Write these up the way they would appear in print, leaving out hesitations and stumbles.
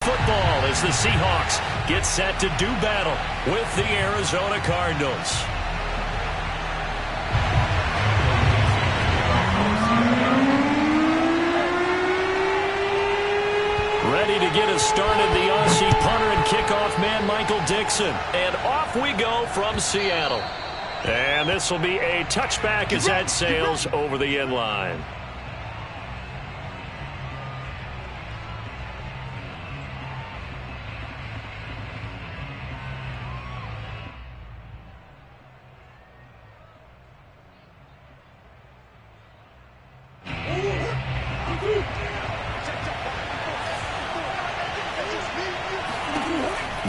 football as the Seahawks get set to do battle with the Arizona Cardinals. Ready to get us started, the Aussie punter and kickoff man, Michael Dixon. And off we go from Seattle. And this will be a touchback as that sails over the end line.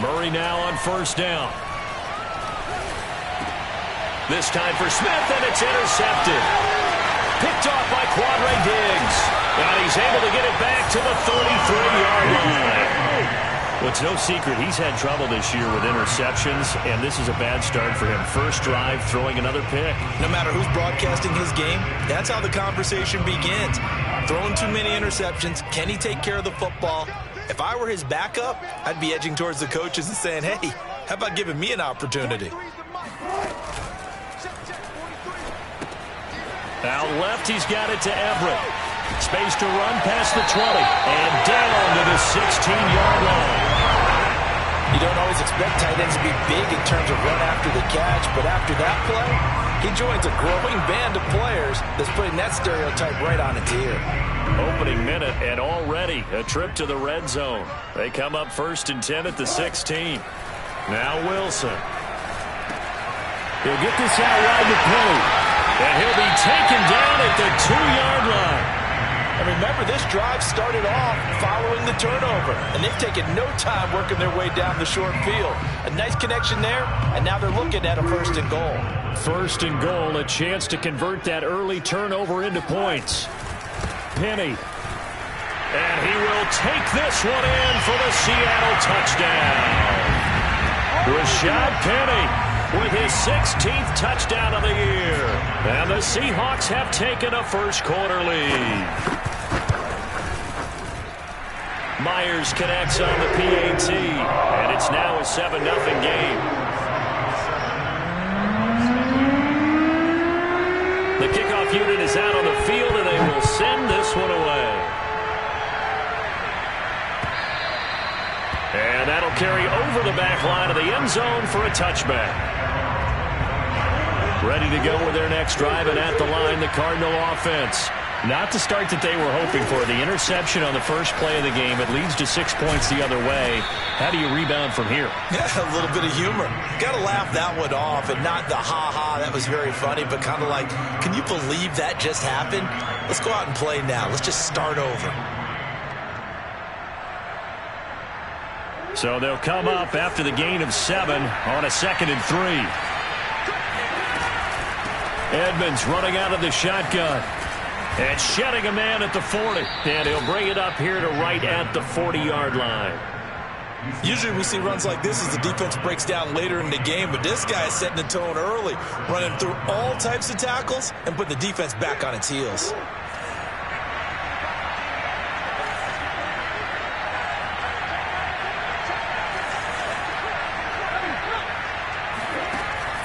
Murray now on first down. This time for Smith, and it's intercepted. Picked off by Quadre Diggs. And he's able to get it back to the 33-yard line. Well, it's no secret he's had trouble this year with interceptions, and this is a bad start for him. First drive, throwing another pick. No matter who's broadcasting his game, that's how the conversation begins. Throwing too many interceptions, can he take care of the football? If I were his backup, I'd be edging towards the coaches and saying, hey, how about giving me an opportunity? Out left, he's got it to Everett. Space to run past the 20 and down to the 16-yard line. You don't always expect tight ends to be big in terms of run after the catch, but after that play, he joins a growing band of players that's putting that stereotype right on its ear. Opening minute, and already a trip to the red zone. They come up 1st and 10 at the 16. Now Wilson. He'll get this out wide to Penny. And he'll be taken down at the 2-yard line. And remember, this drive started off following the turnover, and they've taken no time working their way down the short field. A nice connection there, and now they're looking at a 1st and goal. 1st and goal, a chance to convert that early turnover into points. Penny. And he will take this one in for the Seattle touchdown. Rashad Penny with his 16th touchdown of the year. And the Seahawks have taken a first-quarter lead. Myers connects on the PAT, and it's now a 7-0 game. The kickoff unit is out on the field, and they will send this one away. And that'll carry over the back line of the end zone for a touchback. Ready to go with their next drive, and at the line, the Cardinal offense. Not the start that they were hoping for. The interception on the first play of the game. It leads to 6 points the other way. How do you rebound from here? Yeah, a little bit of humor. Got to laugh that one off, and not the ha-ha, that was very funny, but kind of like, can you believe that just happened? Let's go out and play now. Let's just start over. So they'll come up after the gain of 7 on a 2nd and 3. Edmonds running out of the shotgun. And shedding a man at the 40. And he'll bring it up here to right at the 40-yard line. Usually we see runs like this as the defense breaks down later in the game, but this guy is setting the tone early, running through all types of tackles and putting the defense back on its heels.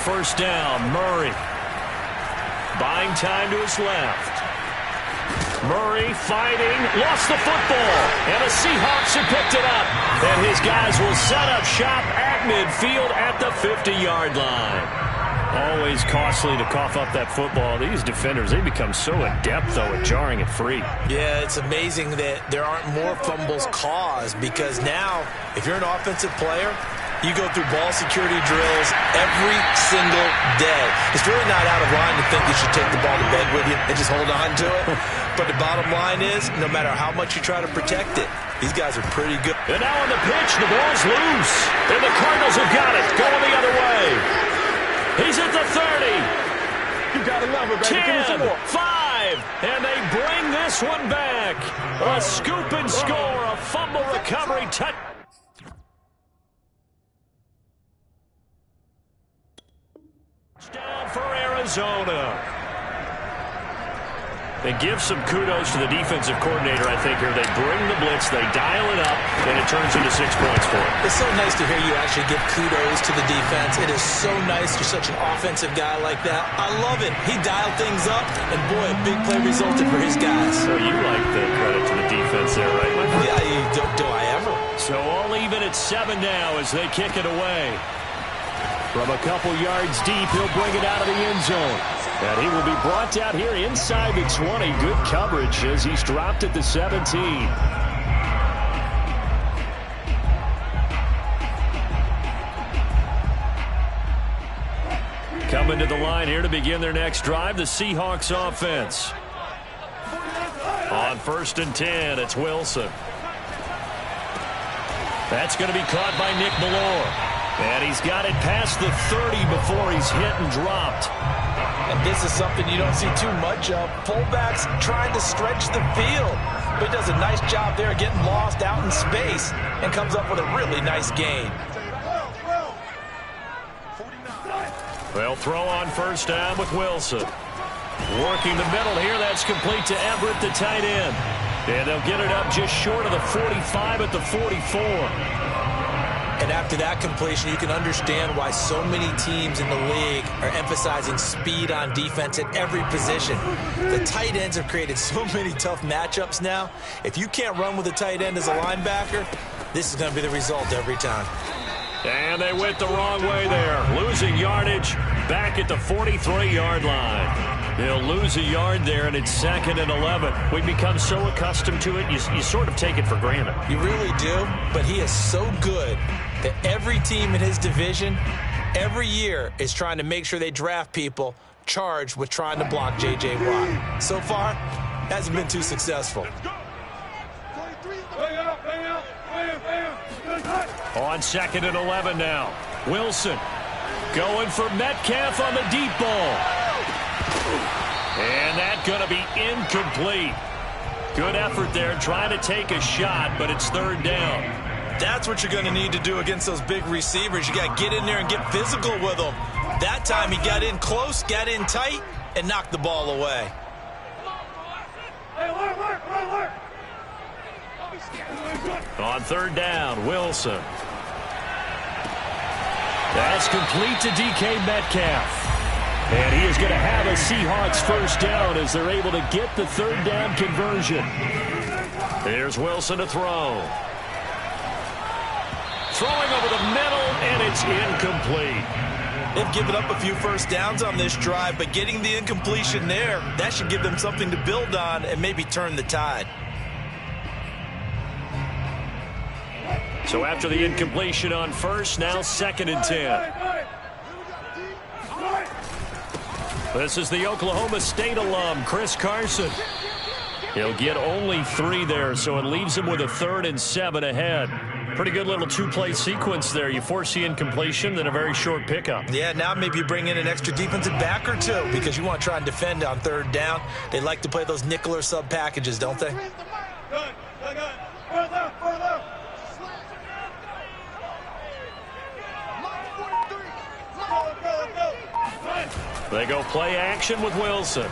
First down, Murray. Buying time to his left. Murray fighting, lost the football, and the Seahawks have picked it up. And his guys will set up shop at midfield at the 50-yard line. Always costly to cough up that football. These defenders, they become so adept, though, at jarring it free. Yeah, it's amazing that there aren't more fumbles caused, because now, if you're an offensive player, you go through ball security drills every single day. It's really not out of line to think you should take the ball to bed with you and just hold on to it. But the bottom line is, no matter how much you try to protect it, these guys are pretty good. And now on the pitch, the ball's loose. And the Cardinals have got it, going the other way. He's at the 30. You gotta love it, baby. 10, 5, and they bring this one back. A scoop and score, a fumble recovery touch. Down for Arizona. And give some kudos to the defensive coordinator, I think, here. They bring the blitz, they dial it up, and it turns into 6 points for them. It's so nice to hear you actually give kudos to the defense. It is so nice. You're such an offensive guy like that. I love it. He dialed things up, and boy, a big play resulted for his guys. So you like the credit to the defense there, right, my friend? Yeah, do I ever? So all even at 7 now as they kick it away. From a couple yards deep, he'll bring it out of the end zone. And he will be brought down here inside the 20. Good coverage as he's dropped at the 17. Coming to the line here to begin their next drive, the Seahawks offense. On 1st and 10, it's Wilson. That's going to be caught by Nick Ballore. And he's got it past the 30 before he's hit and dropped. And this is something you don't see too much of. Fullbacks trying to stretch the field. But he does a nice job there getting lost out in space and comes up with a really nice gain. They'll throw on 1st down with Wilson. Working the middle here. That's complete to Everett, the tight end. And they'll get it up just short of the 45 at the 44. And after that completion, you can understand why so many teams in the league are emphasizing speed on defense at every position. The tight ends have created so many tough matchups now. If you can't run with a tight end as a linebacker, this is going to be the result every time. And they went the wrong way there. Losing yardage back at the 43-yard line. They'll lose a yard there, and it's 2nd and 11. We become so accustomed to it, you sort of take it for granted. You really do, but he is so good that every team in his division, every year, is trying to make sure they draft people charged with trying to block J.J. Watt. So far, hasn't been too successful. On 2nd and 11 now. Wilson going for Metcalf on the deep ball. And that's going to be incomplete. Good effort there trying to take a shot, but it's 3rd down. That's what you're going to need to do against those big receivers. You got to get in there and get physical with them. That time he got in close, got in tight, and knocked the ball away. On 3rd down, Wilson. That's complete to DK Metcalf. And he is going to have a Seahawks 1st down as they're able to get the 3rd down conversion. Here's Wilson to throw. Throwing over the middle, and it's incomplete. They've given up a few 1st downs on this drive, but getting the incompletion there, that should give them something to build on and maybe turn the tide. So after the incompletion on 1st, now 2nd and 10. This is the Oklahoma State alum, Chris Carson. He'll get only 3 there, so it leaves him with a 3rd and 7 ahead. Pretty good little 2-play sequence there. You force the incompletion, then a very short pickup. Yeah, now maybe you bring in an extra defensive back or 2 because you want to try and defend on 3rd down. They like to play those nickel or sub packages, don't they? They go play action with Wilson.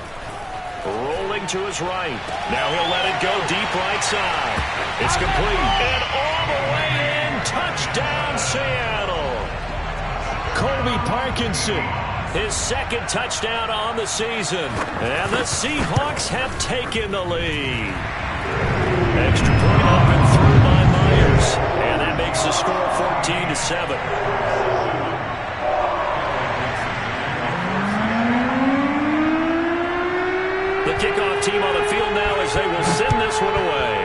Rolling to his right. Now he'll let it go deep right side. It's complete. And all the way in. Touchdown, Seattle. Colby Parkinson, his 2nd touchdown on the season. And the Seahawks have taken the lead. Extra point up and through by Myers. And that makes the score 14-7. The kickoff team on the field now as they will send this one away.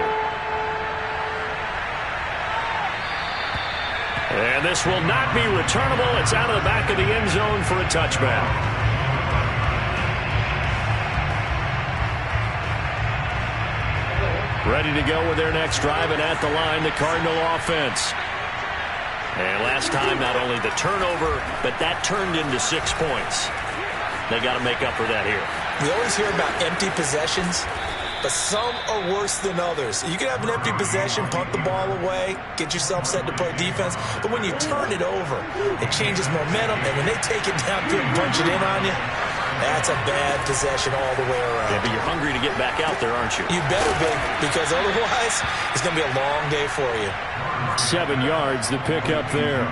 And this will not be returnable. It's out of the back of the end zone for a touchback. Ready to go with their next drive, and at the line, the Cardinal offense. And last time, not only the turnover, but that turned into 6 points. They got to make up for that here. We always hear about empty possessions, but some are worse than others. You can have an empty possession, punt the ball away, get yourself set to play defense, but when you turn it over, it changes momentum, and when they take it downfield and punch it in on you, That's a bad possession all the way around. Yeah, but you're hungry to get back out there, aren't you? You better be, because otherwise it's going to be a long day for you. 7 yards, the pickup there.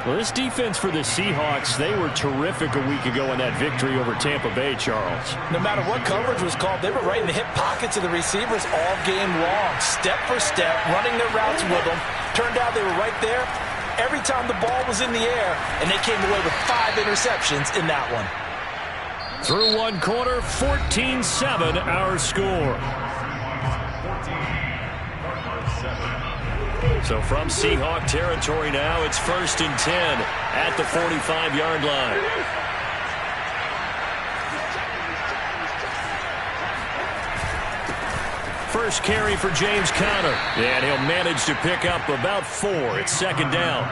Well, this defense for the Seahawks, they were terrific a week ago in that victory over Tampa Bay, Charles. No matter what coverage was called, they were right in the hip pockets of the receivers all game long, step for step, running their routes with them. Turned out they were right there every time the ball was in the air, and they came away with 5 interceptions in that one. Through one quarter, 14-7 our score. So from Seahawk territory now, it's 1st and 10 at the 45-yard line. First carry for James Conner, and he'll manage to pick up about 4. It's 2nd down.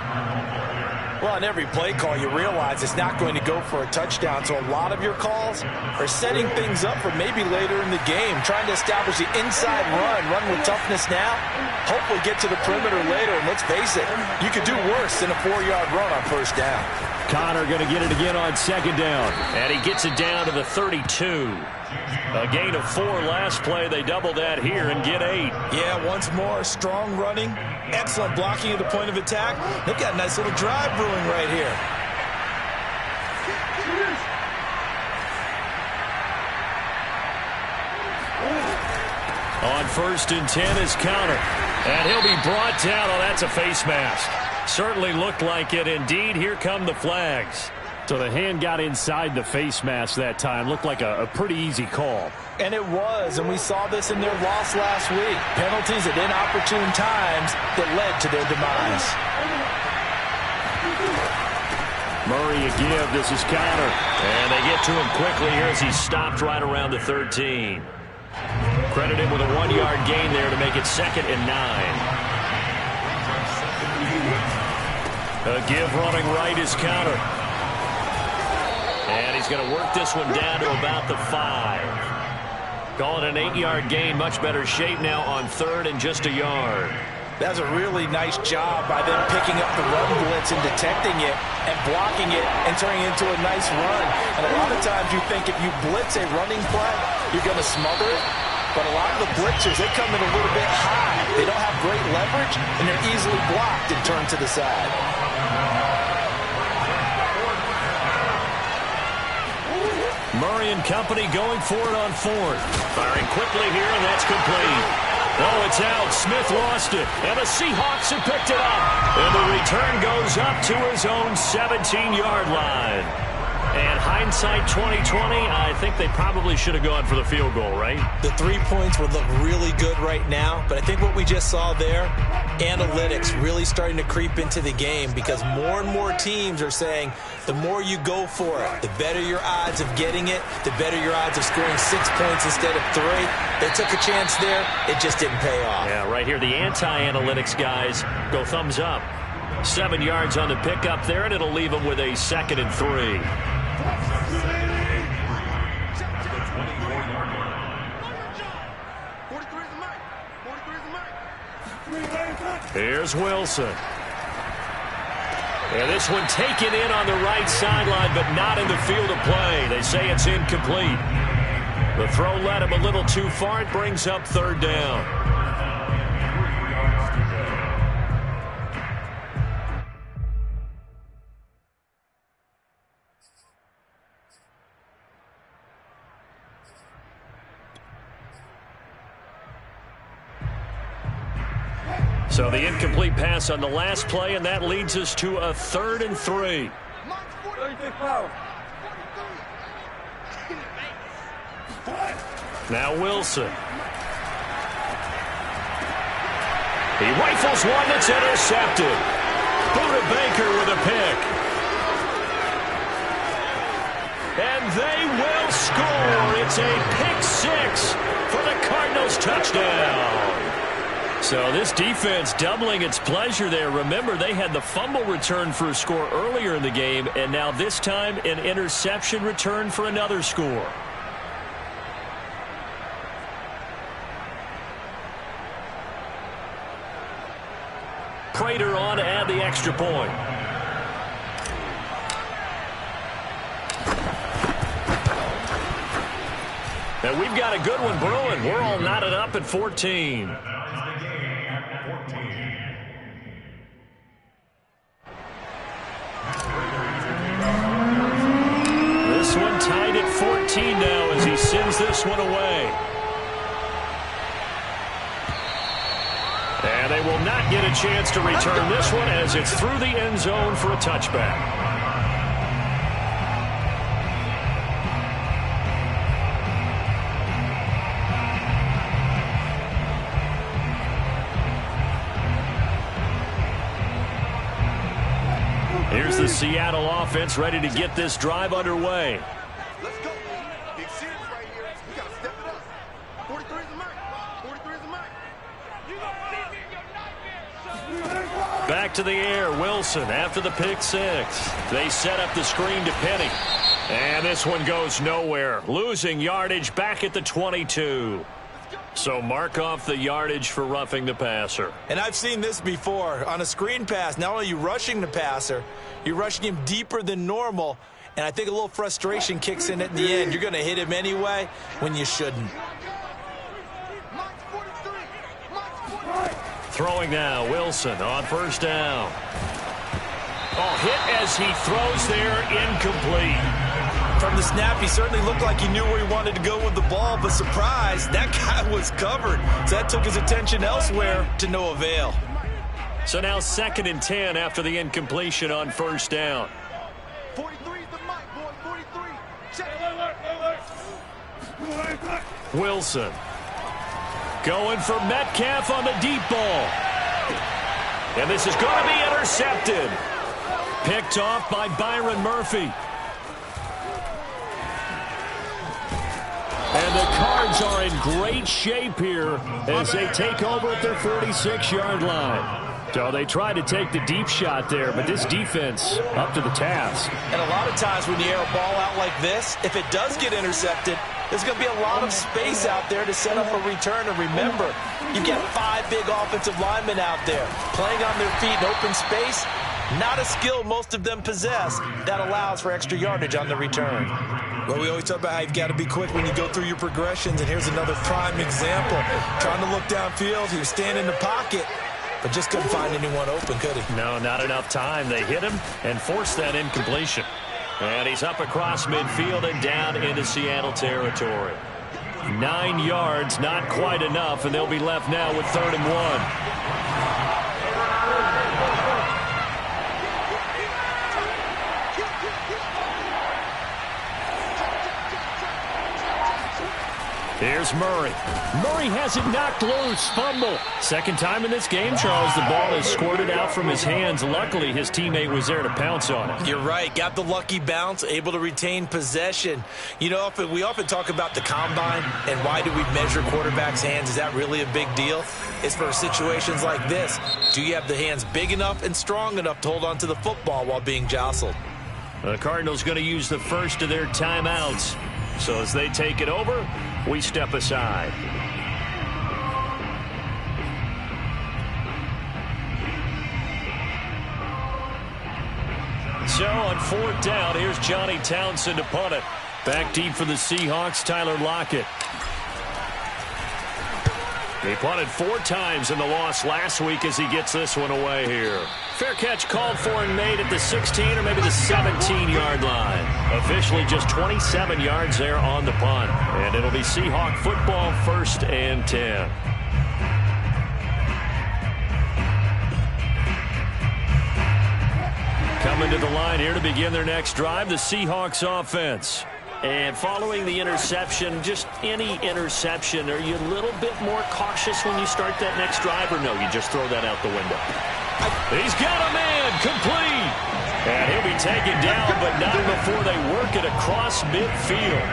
Well, on every play call, you realize it's not going to go for a touchdown, so a lot of your calls are setting things up for maybe later in the game, trying to establish the inside run with toughness now, hopefully get to the perimeter later, and let's face it, you could do worse than a 4-yard run on 1st down. Conner going to get it again on 2nd down, and he gets it down to the 32. A gain of 4 last play. They double that here and get 8. Yeah, once more, strong running, excellent blocking at the point of attack. They've got a nice little drive brewing right here. On 1st and 10 is Conner, and he'll be brought down. Oh, that's a face mask. Certainly looked like it. Indeed, here come the flags. So the hand got inside the face mask that time. Looked like a pretty easy call. And it was, and we saw this in their loss last week. Penalties at inopportune times that led to their demise. Murray a give. This is Conner. And they get to him quickly here as he stopped right around the 13. Credit him with a 1-yard gain there to make it 2nd and 9. A give running right is Conner. And he's going to work this one down to about the 5. Call it an 8-yard gain. Much better shape now on 3rd and just a yard. That's a really nice job by them picking up the run blitz and detecting it and blocking it and turning it into a nice run. And a lot of times you think if you blitz a running play, you're going to smother it. But a lot of the blitzers, they come in a little bit high. They don't have great leverage, and they're easily blocked and turned to the side. Murray and company going for it on 4th. Firing quickly here, and that's complete. Oh, it's out. Smith lost it, and the Seahawks have picked it up. And the return goes up to his own 17-yard line. And hindsight 2020, I think they probably should have gone for the field goal, right? The 3 points would look really good right now, but I think what we just saw there, analytics really starting to creep into the game because more and more teams are saying the more you go for it, the better your odds of getting it, the better your odds of scoring 6 points instead of 3. They took a chance there. It just didn't pay off. Yeah, right here, the anti-analytics guys go thumbs up. 7 yards on the pickup there, and it'll leave them with a 2nd and 3. Here's Wilson. And this one taken in on the right sideline, but not in the field of play. They say it's incomplete. The throw led him a little too far. It brings up 3rd down. So the incomplete pass on the last play, and that leads us to a 3rd and 3. Now Wilson. He rifles one that's intercepted. Buda Baker with a pick. And they will score. It's a pick 6 for the Cardinals touchdown. So this defense doubling its pleasure there. Remember, they had the fumble return for a score earlier in the game, and now this time an interception return for another score. Prater on to add the extra point. And we've got a good one brewing. We're all knotted up at 14. This one tied at 14 now as he sends this one away. And they will not get a chance to return this one as it's through the end zone for a touchback. Here's the Seattle offense ready to get this drive underway. Let's go. Big series right here. We got to step it up. 43 is a mark. 43 is a mark. You gonna see me in your nightmare. Back to the air. Wilson after the pick six. They set up the screen to Penny. And this one goes nowhere. Losing yardage back at the 22. So mark off the yardage for roughing the passer. And I've seen this before. On a screen pass, not only are you rushing the passer, you're rushing him deeper than normal. And I think a little frustration kicks in at the end. You're going to hit him anyway when you shouldn't. Throwing now, Wilson on first down. Oh, hit as he throws there, incomplete. From the snap, he certainly looked like he knew where he wanted to go with the ball, but surprise, that guy was covered. So that took his attention elsewhere to no avail. So now 2nd and 10 after the incompletion on first down. 43 is the mic, boy. 43. Check. Wilson going for Metcalf on the deep ball. And this is going to be intercepted. Picked off by Byron Murphy. And the Cards are in great shape here as they take over at their 46-yard line. So they tried to take the deep shot there, but this defense up to the task. And a lot of times when you air a ball out like this, if it does get intercepted, there's going to be a lot of space out there to set up a return. And remember, you've got 5 big offensive linemen out there playing on their feet in open space. Not a skill most of them possess that allows for extra yardage on the return. Well, we always talk about how you've got to be quick when you go through your progressions, and here's another prime example. Trying to look downfield, he was standing in the pocket, but just couldn't find anyone open, could he? No, not enough time. They hit him and forced that incompletion. And he's up across midfield and down into Seattle territory. 9 yards, not quite enough, and they'll be left now with 3rd and 1. Here's Murray. Murray has it knocked loose. Fumble. 2nd time in this game, Charles. The ball is squirted out from his hands. Luckily, his teammate was there to pounce on it. You're right. Got the lucky bounce, able to retain possession. You know, we often talk about the combine and why do we measure quarterbacks' hands. Is that really a big deal? It's for situations like this. Do you have the hands big enough and strong enough to hold on to the football while being jostled? The Cardinals going to use the first of their timeouts. So as they take it over, we step aside. So on 4th down, here's Johnny Townsend to punt it. Back deep for the Seahawks, Tyler Lockett. He punted 4 times in the loss last week as he gets this one away here. Fair catch called for and made at the 16 or maybe the 17-yard line. Officially just 27 yards there on the punt. And it'll be Seahawk football 1st and 10. Coming to the line here to begin their next drive, the Seahawks offense. And following the interception, just any interception, are you a little bit more cautious when you start that next drive, or no, you just throw that out the window? He's got a man, complete. And he'll be taken down, but not before they work it across midfield.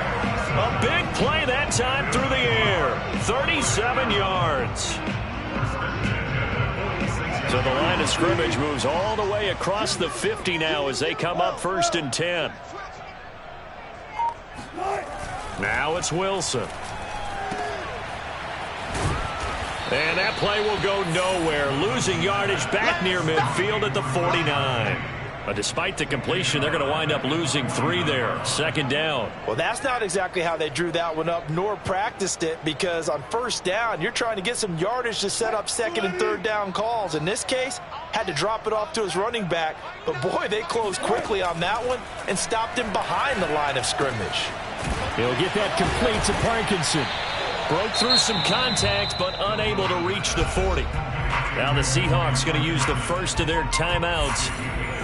A big play that time through the air. 37 yards. So the line of scrimmage moves all the way across the 50 now as they come up 1st and 10. Now it's Wilson. And that play will go nowhere. Losing yardage back near midfield at the 49. But despite the completion, they're going to wind up losing 3 there. Second down. Well, that's not exactly how they drew that one up nor practiced it, because on first down, you're trying to get some yardage to set up second and third down calls. In this case, had to drop it off to his running back. But, boy, they closed quickly on that one and stopped him behind the line of scrimmage. He'll get that complete to Parkinson. Broke through some contact, but unable to reach the 40. Now the Seahawks going to use the first of their timeouts,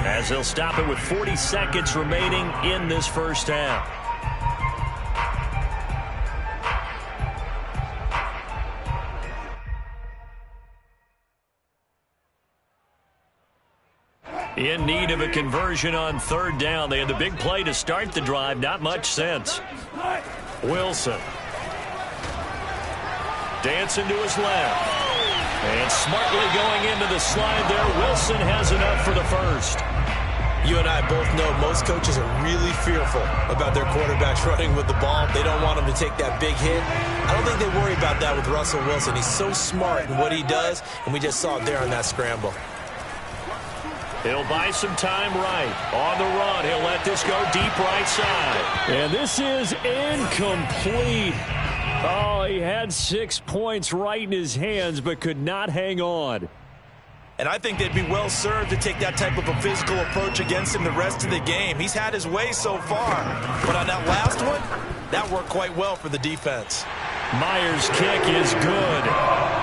as they'll stop it with 40 seconds remaining in this first half. In need of a conversion on third down. They had the big play to start the drive. Not much sense. Wilson. Dancing to his left. And smartly going into the slide there. Wilson has enough for the first. You and I both know most coaches are really fearful about their quarterbacks running with the ball. They don't want them to take that big hit. I don't think they worry about that with Russell Wilson. He's so smart in what he does, and we just saw it there on that scramble. He'll buy some time right. On the run, he'll let this go deep right side. And this is incomplete. Oh, he had 6 points right in his hands, but could not hang on. And I think they'd be well served to take that type of a physical approach against him the rest of the game. He's had his way so far. But on that last one, that worked quite well for the defense. Myers' kick is good.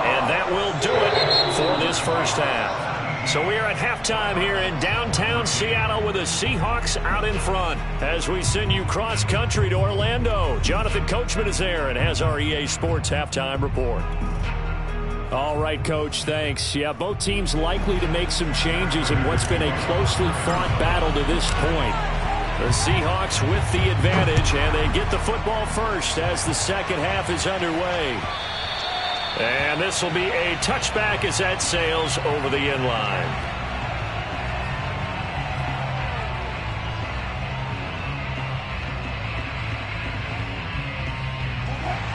And that will do it for this first half. So we are at halftime here in downtown Seattle with the Seahawks out in front. As we send you cross-country to Orlando, Jonathan Coachman is there and has our EA Sports halftime report. All right, Coach, thanks. Yeah, both teams likely to make some changes in what's been a closely fought battle to this point. The Seahawks with the advantage, and they get the football first as the second half is underway. And this will be a touchback as that sails over the end line.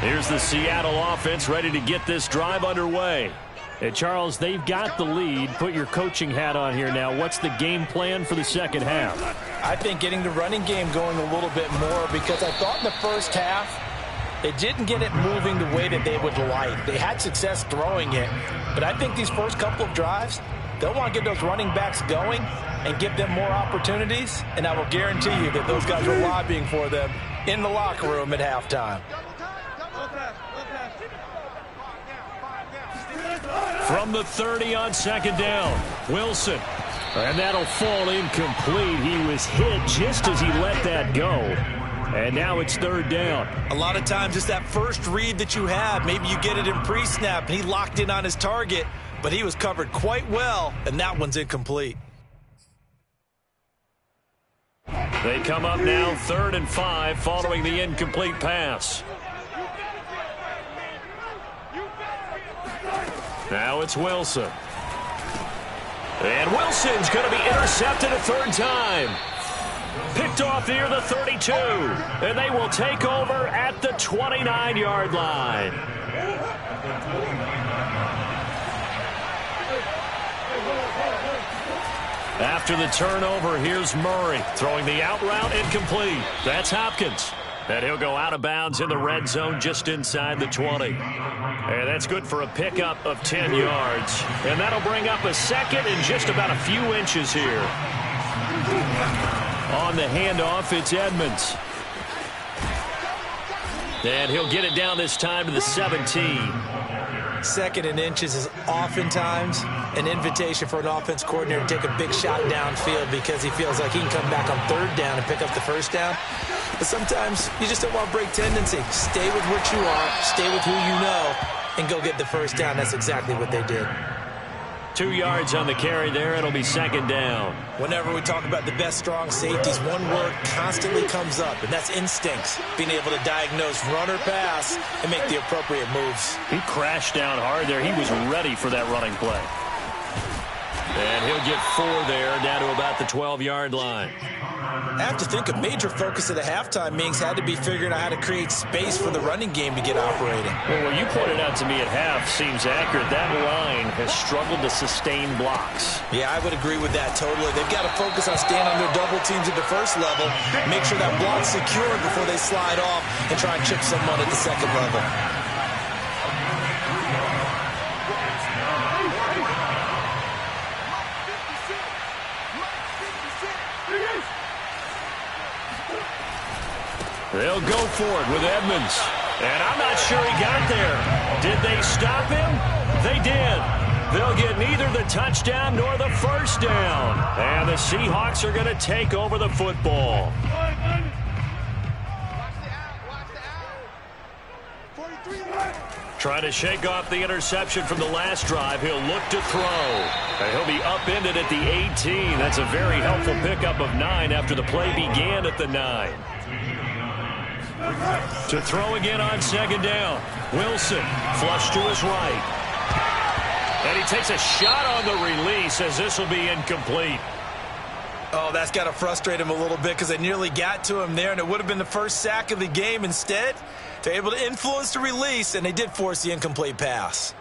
Here's the Seattle offense ready to get this drive underway. Hey, Charles, they've got the lead. Put your coaching hat on here now. What's the game plan for the second half? I think getting the running game going a little bit more, because I thought in the first half they didn't get it moving the way that they would like. They had success throwing it, but I think these first couple of drives, they'll want to get those running backs going and give them more opportunities, and I will guarantee you that those guys are lobbying for them in the locker room at halftime. From the 30 on second down, Wilson. And that'll fall incomplete. He was hit just as he let that go. And now it's third down. A lot of times it's that first read that you have. Maybe you get it in pre-snap, and he locked in on his target, but he was covered quite well, and that one's incomplete. They come up now 3rd and 5 following the incomplete pass. Now it's Wilson. And Wilson's going to be intercepted a third time. Picked off near the 32. And they will take over at the 29-yard line. After the turnover, here's Murray throwing the out route incomplete. That's Hopkins. And he'll go out of bounds in the red zone just inside the 20. And that's good for a pickup of 10 yards. And that'll bring up a second and just about a few inches here. On the handoff, it's Edmonds. And he'll get it down this time to the 17. Second and inches is oftentimes an invitation for an offense coordinator to take a big shot downfield because he feels like he can come back on third down and pick up the first down. But sometimes you just don't want to break tendency. Stay with what you are, stay with who you know, and go get the first down. That's exactly what they did. 2 yards on the carry there. It'll be second down. Whenever we talk about the best strong safeties, one word constantly comes up, and that's instincts. Being able to diagnose run or pass and make the appropriate moves. He crashed down hard there. He was ready for that running play. And he'll they'll get 4 there, down to about the 12-yard line. I have to think a major focus at the halftime means had to be figuring out how to create space for the running game to get operating. Well, what you pointed out to me at half seems accurate. That line has struggled to sustain blocks. Yeah, I would agree with that totally. They've got to focus on staying on their double teams at the first level, make sure that block's secure before they slide off and try and chip someone at the second level. They'll go for it with Edmonds. And I'm not sure he got there. Did they stop him? They did. They'll get neither the touchdown nor the first down. And the Seahawks are going to take over the football. Trying to shake off the interception from the last drive. He'll look to throw. And he'll be upended at the 18. That's a very helpful pickup of 9 after the play began at the 9. To throw again on second down. Wilson flush to his right. And he takes a shot on the release as this will be incomplete. Oh, that's got to frustrate him a little bit because they nearly got to him there, and it would have been the first sack of the game. Instead, they're able to influence the release, and they did force the incomplete pass.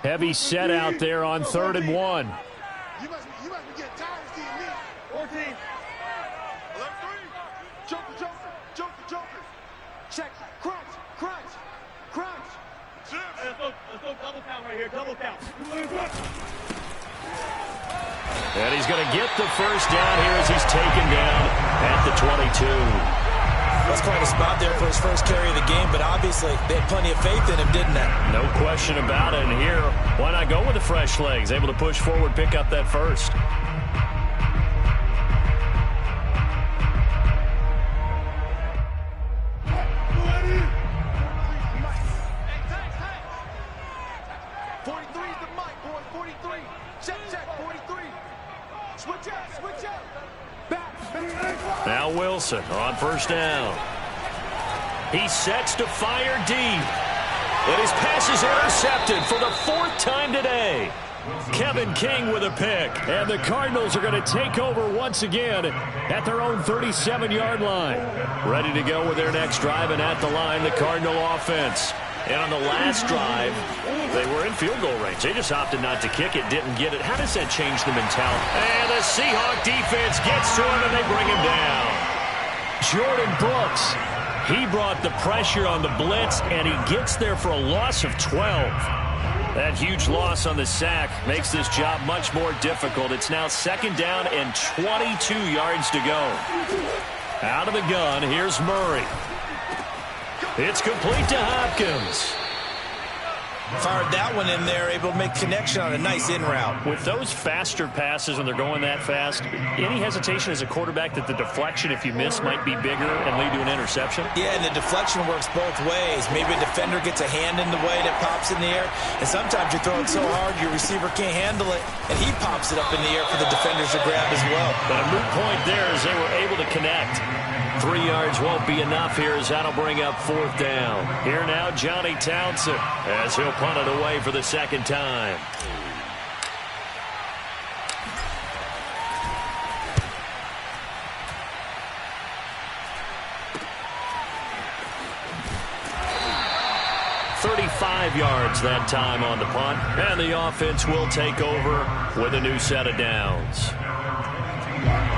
Heavy set out there on 3rd and 1. You must be getting tired of seeing me. 14. 11-3. Joker. Check. Crunch. Let's go double count right here. Double count. And he's going to get the first down here as he's taken down at the 22. That's quite a spot there for his first carry of the game, but obviously they had plenty of faith in him, didn't they? No question about it. And here, why not go with the fresh legs? Able to push forward, pick up that first. Now Wilson on first down. He sets to fire deep. And his pass is intercepted for the 4th time today. Kevin King with a pick. And the Cardinals are going to take over once again at their own 37-yard line. Ready to go with their next drive, and at the line, the Cardinal offense. And on the last drive, they were in field goal range. They just opted not to kick it, didn't get it. How does that change the mentality? And the Seahawk defense gets to him, and they bring him down. Jordan Brooks, he brought the pressure on the blitz, and he gets there for a loss of 12. That huge loss on the sack makes this job much more difficult. It's now 2nd down and 22 yards to go. Out of the gun, here's Murray. It's complete to Hopkins. Fired that one in there, able to make connection on a nice in route. With those faster passes when they're going that fast, any hesitation as a quarterback that the deflection, if you miss, might be bigger and lead to an interception? Yeah, and the deflection works both ways. Maybe a defender gets a hand in the way and it pops in the air, and sometimes you throw it so hard your receiver can't handle it, and he pops it up in the air for the defenders to grab as well. But a moot point there as they were able to connect. 3 yards won't be enough here as that'll bring up 4th down. Here now, Johnny Townsend as he'll punt it away for the 2nd time. .35 yards that time on the punt, and the offense will take over with a new set of downs.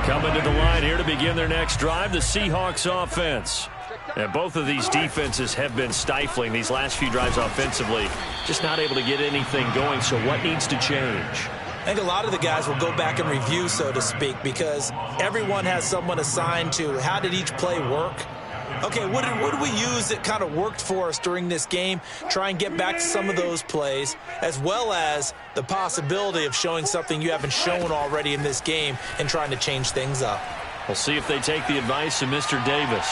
Coming to the line here to begin their next drive, the Seahawks offense. And both of these defenses have been stifling these last few drives offensively. Just not able to get anything going, so what needs to change? I think a lot of the guys will go back and review, so to speak, because everyone has someone assigned to how did each play work. Okay, what did we use that kind of worked for us during this game? Try and get back to some of those plays, as well as the possibility of showing something you haven't shown already in this game and trying to change things up. We'll see if they take the advice of Mr. Davis.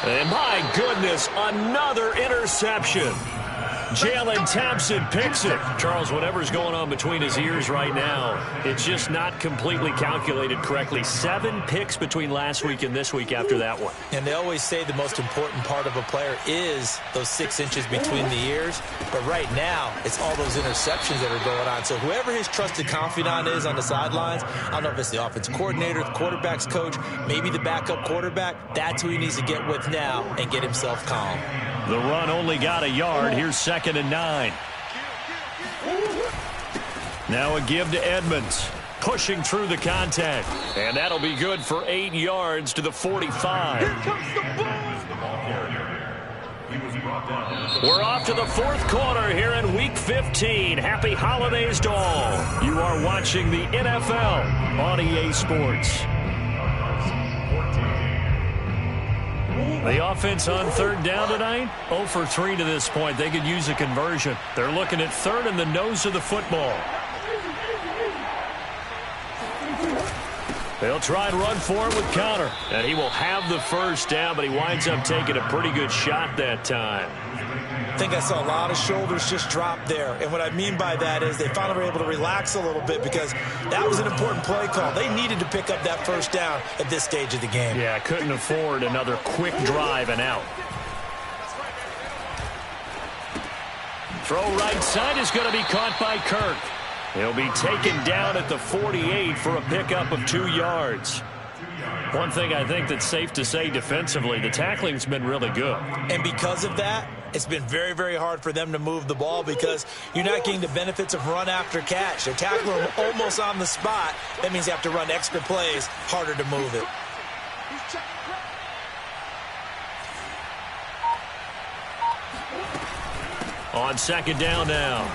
And my goodness, another interception. Jalen Thompson picks it. Charles, whatever's going on between his ears right now, it's just not completely calculated correctly. 7 picks between last week and this week after that one. And they always say the most important part of a player is those 6 inches between the ears. But right now, it's all those interceptions that are going on. So whoever his trusted confidant is on the sidelines, I don't know if it's the offensive coordinator, the quarterback's coach, maybe the backup quarterback, that's who he needs to get with now and get himself calm. The run only got a yard. Here's 2nd and 9. Now a give to Edmonds. Pushing through the contact. And that'll be good for 8 yards to the 45. We're off to the 4th quarter here in Week 15. Happy holidays to all. You are watching the NFL on EA Sports. The offense on 3rd down tonight, 0 for 3 to this point. They could use a conversion. They're looking at 3rd and the nose of the football. They'll try and run for it with Connor. And he will have the 1st down, but he winds up taking a pretty good shot that time. I think I saw a lot of shoulders just drop there. And what I mean by that is they finally were able to relax a little bit because that was an important play call. They needed to pick up that 1st down at this stage of the game. Yeah, couldn't afford another quick drive and out. Throw right side is going to be caught by Kirk. He'll be taken down at the 48 for a pickup of 2 yards. One thing I think that's safe to say defensively, the tackling's been really good. And because of that, it's been very, very hard for them to move the ball because you're not getting the benefits of run after catch. They're tackling them almost on the spot. That means you have to run extra plays, harder to move it. On 2nd down now,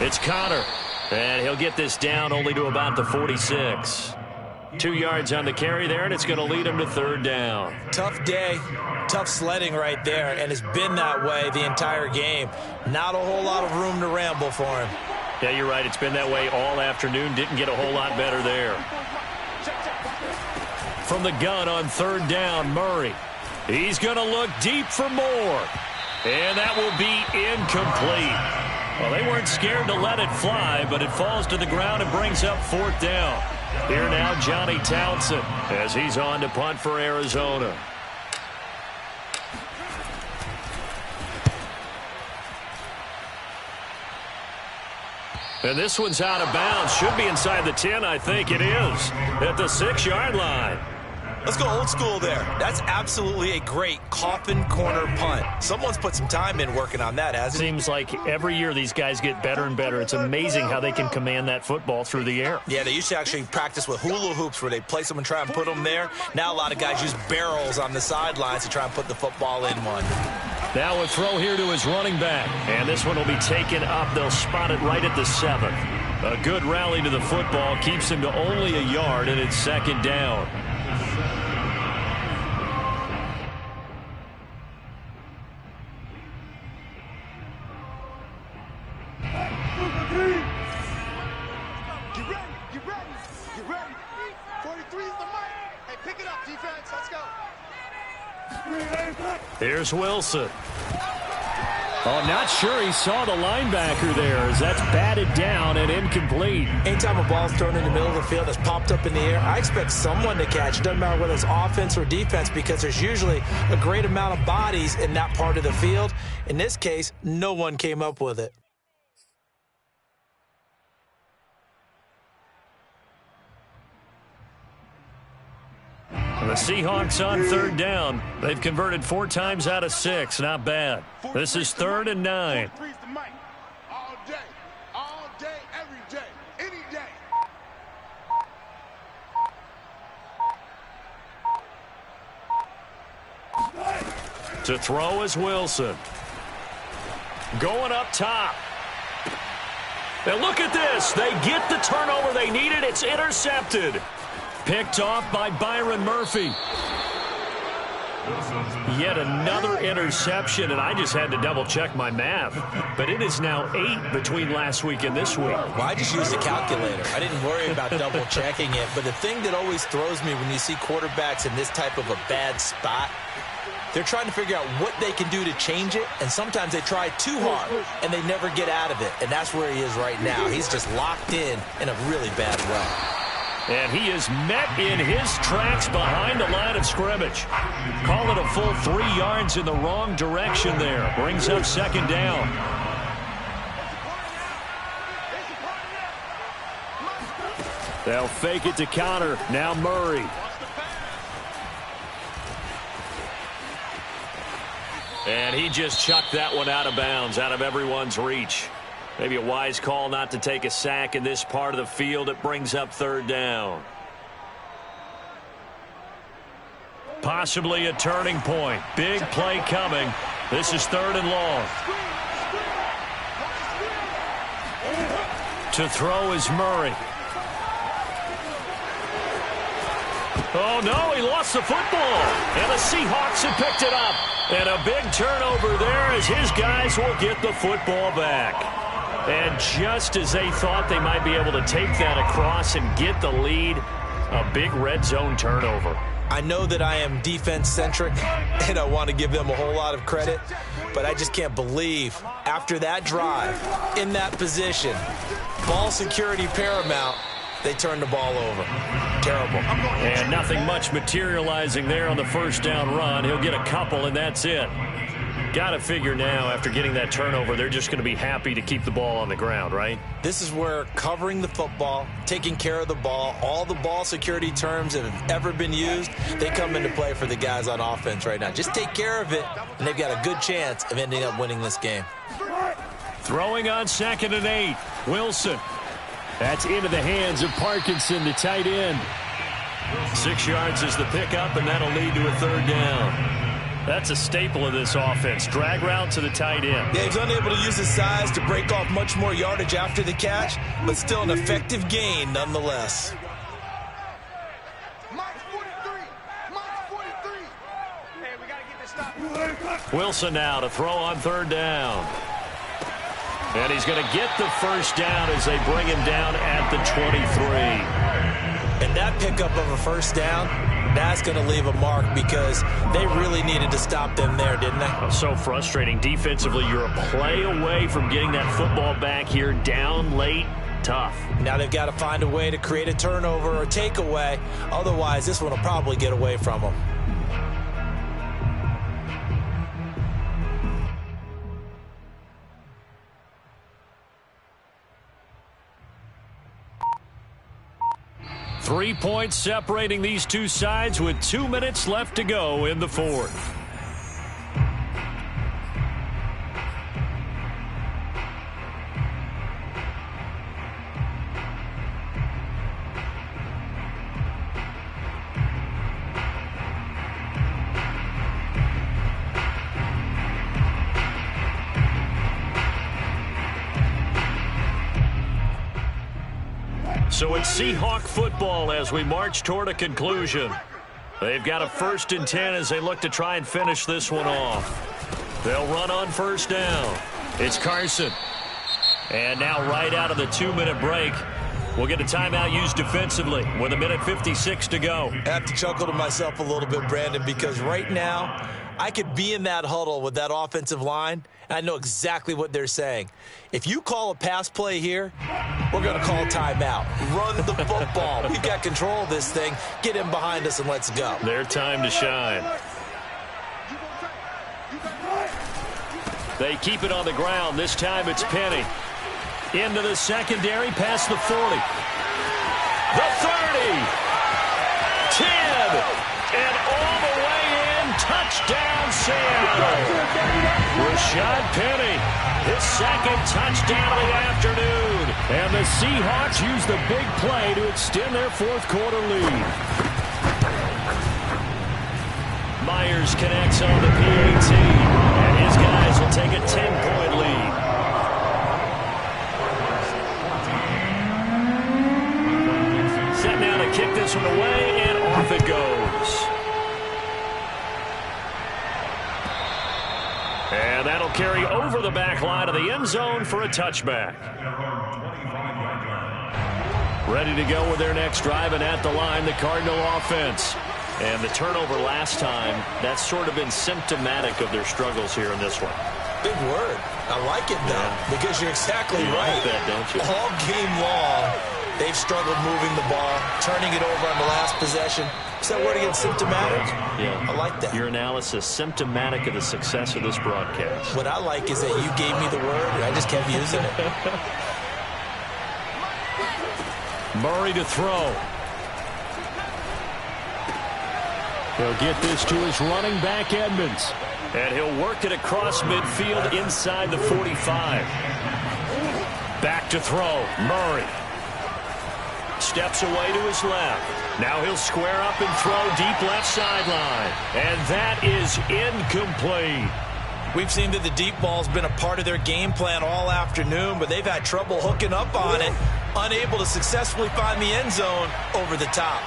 it's Connor. And he'll get this down only to about the 46. 2 yards on the carry there, and it's going to lead him to 3rd down. Tough day, tough sledding right there, and it's been that way the entire game. Not a whole lot of room to ramble for him. Yeah, you're right. It's been that way all afternoon. Didn't get a whole lot better there. From the gun on 3rd down, Murray. He's going to look deep for more. And that will be incomplete. Well, they weren't scared to let it fly, but it falls to the ground and brings up 4th down. Here now, Johnny Townsend, as he's on to punt for Arizona. And this one's out of bounds. Should be inside the 10, I think it is, at the 6-yard line. Let's go old school there. That's absolutely a great coffin corner punt. Someone's put some time in working on that, hasn't it? Seems like every year these guys get better and better. It's amazing how they can command that football through the air. Yeah, they used to actually practice with hula hoops where they place them and try and put them there. Now a lot of guys use barrels on the sidelines to try and put the football in one. Now a throw here to his running back. And this one will be taken up. They'll spot it right at the 7. A good rally to the football keeps him to only a yard, and it's 2nd down. Get ready. 43 is the mic. Hey, pick it up, defense. Let's go. Here's Wilson. Oh, not sure he saw the linebacker there as that's batted down and incomplete. Anytime a ball's thrown in the middle of the field that's popped up in the air, I expect someone to catch. It doesn't matter whether it's offense or defense because there's usually a great amount of bodies in that part of the field. In this case, no one came up with it. The Seahawks on 3rd down. They've converted 4 times out of 6. Not bad. This is 3rd and 9. All day, every day, any day. To throw is Wilson. Going up top. And look at this. They get the turnover they needed. It's intercepted. Picked off by Byron Murphy. Yet another interception, and I just had to double-check my math. But it is now 8 between last week and this week. Well, I just used a calculator. I didn't worry about double-checking it. But the thing that always throws me when you see quarterbacks in this type of a bad spot, they're trying to figure out what they can do to change it, and sometimes they try too hard, and they never get out of it, and that's where he is right now. He's just locked in a really bad way. And he is met in his tracks behind the line of scrimmage. Call it a full 3 yards in the wrong direction there. Brings up second down. They'll fake it to counter. Now Murray. And he just chucked that one out of bounds, out of everyone's reach. Maybe a wise call not to take a sack in this part of the field. It brings up third down. Possibly a turning point. Big play coming. This is third and long. To throw is Murray. Oh, no, he lost the football. And the Seahawks have picked it up. And a big turnover there as his guys will get the football back. And just as they thought they might be able to take that across and get the lead, a big red zone turnover. I know that I am defense-centric, and I want to give them a whole lot of credit, but I just can't believe after that drive, in that position, ball security paramount, they turned the ball over. Terrible. And nothing much materializing there on the first down run. He'll get a couple, and that's it. Got to figure now, after getting that turnover, they're just going to be happy to keep the ball on the ground, right? This is where covering the football, taking care of the ball, all the ball security terms that have ever been used, they come into play for the guys on offense right now. Just take care of it, and they've got a good chance of ending up winning this game. Throwing on 2nd and 8. Wilson. That's into the hands of Parkinson, the tight end. 6 yards is the pickup, and that'll lead to a third down. That's a staple of this offense. Drag route to the tight end. Yeah, he's unable to use his size to break off much more yardage after the catch, but still an effective gain nonetheless. Wilson now to throw on third down. And he's going to get the first down as they bring him down at the 23. And that pickup of a first down, that's going to leave a mark because they really needed to stop them there, didn't they? So frustrating. Defensively, you're a play away from getting that football back here down late. Tough. Now they've got to find a way to create a turnover or takeaway. Otherwise, this one will probably get away from them. Three points separating these two sides with 2 minutes left to go in the fourth. So it's Seahawk football as we march toward a conclusion. They've got a 1st and 10 as they look to try and finish this one off. They'll run on first down. It's Carson. And now right out of the 2-minute break, we'll get a timeout used defensively with 1:56 to go. I have to chuckle to myself a little bit, Brandon, because right now I could be in that huddle with that offensive line, and I know exactly what they're saying. If you call a pass play here, we're going to call timeout. Run the football. We've got control of this thing. Get in behind us and let's go. Their time to shine. They keep it on the ground. This time it's Penny. Into the secondary, past the 40. The 30. 10. And all the way in. Touchdown, Seattle. Rashad Penny, his 2nd touchdown of the afternoon. And the Seahawks use the big play to extend their 4th quarter lead. Myers connects on the PAT. And his guys will take a 10-point lead. Set now to kick this one away, and off it goes. And that'll carry over the back line of the end zone for a touchback. Ready to go with their next drive, and at the line, the Cardinal offense. And the turnover last time, that's sort of been symptomatic of their struggles here in this one. Big word. I like it, though, because you're exactly right. Like that, don't you? All game long, they've struggled moving the ball, turning it over on the last possession. Is that word again, symptomatic? Yeah. I like that. Your analysis, symptomatic of the success of this broadcast. What I like is that you gave me the word, and I just kept using it. Murray to throw. He'll get this to his running back, Edmonds. And he'll work it across midfield inside the 45. Back to throw. Murray. Steps away to his left. Now he'll square up and throw deep left sideline. And that is incomplete. We've seen that the deep ball's been a part of their game plan all afternoon, but they've had trouble hooking up on it, unable to successfully find the end zone over the top.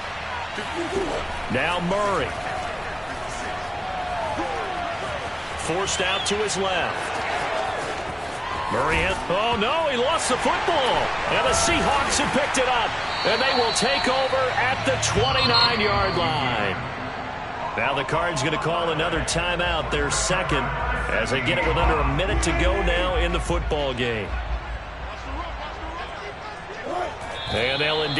Now Murray. Forced out to his left. Murray, oh no, he lost the football. And the Seahawks have picked it up. And they will take over at the 29-yard line. Now the Cards going to call another timeout, their second, as they get it with under a minute to go now in the football game. And they'll